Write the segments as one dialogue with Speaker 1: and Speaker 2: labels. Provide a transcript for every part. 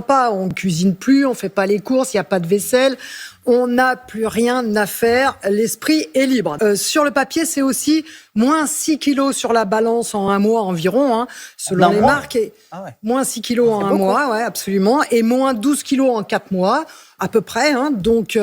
Speaker 1: Pas, on cuisine plus, on fait pas les courses, il n'y a pas de vaisselle, on n'a plus rien à faire, l'esprit est libre. Sur le papier, c'est aussi moins 6 kilos sur la balance en un mois environ, hein, selon les marques. Et moins 6 kilos en un mois, ouais, absolument, et moins 12 kilos en 4 mois, à peu près. Hein. Donc,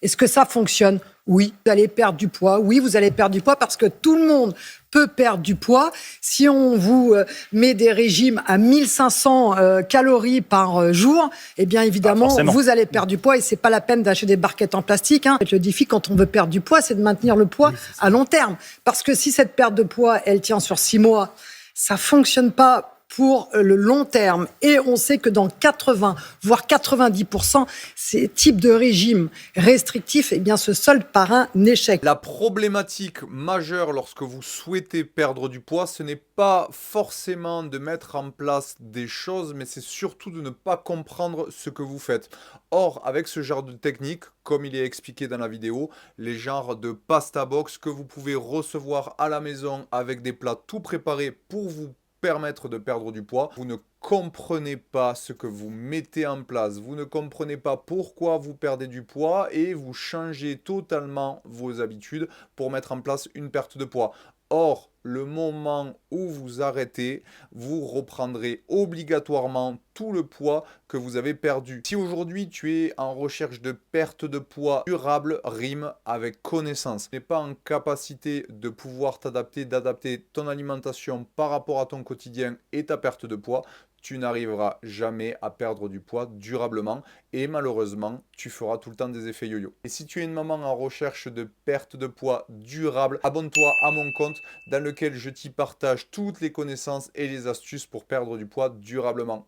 Speaker 1: est-ce que ça fonctionne? Oui, vous allez perdre du poids. Oui, vous allez perdre du poids parce que tout le monde peut perdre du poids. Si on vous met des régimes à 1500 calories par jour, eh bien évidemment, vous allez perdre du poids et c'est pas la peine d'acheter des barquettes en plastique. Hein. Le défi quand on veut perdre du poids, c'est de maintenir le poids à long terme. Parce que si cette perte de poids, elle tient sur 6 mois, ça fonctionne pas pour le long terme. Et on sait que dans 80, voire 90%, ces types de régimes restrictifs eh bien, se soldent par un échec.
Speaker 2: La problématique majeure lorsque vous souhaitez perdre du poids, ce n'est pas forcément de mettre en place des choses, mais c'est surtout de ne pas comprendre ce que vous faites. Or, avec ce genre de technique, comme il est expliqué dans la vidéo, les genres de pasta box que vous pouvez recevoir à la maison avec des plats tout préparés pour vous permettre de perdre du poids, vous ne comprenez pas ce que vous mettez en place, vous ne comprenez pas pourquoi vous perdez du poids et vous changez totalement vos habitudes pour mettre en place une perte de poids. Or, le moment où vous arrêtez, vous reprendrez obligatoirement tout le poids que vous avez perdu. Si aujourd'hui tu es en recherche de perte de poids durable, rime avec connaissance. Tu n'es pas en capacité de pouvoir t'adapter, d'adapter ton alimentation par rapport à ton quotidien et ta perte de poids, tu n'arriveras jamais à perdre du poids durablement et malheureusement, tu feras tout le temps des effets yo-yo. Et si tu es une maman en recherche de perte de poids durable, abonne-toi à mon compte dans lequel je t'y partage toutes les connaissances et les astuces pour perdre du poids durablement.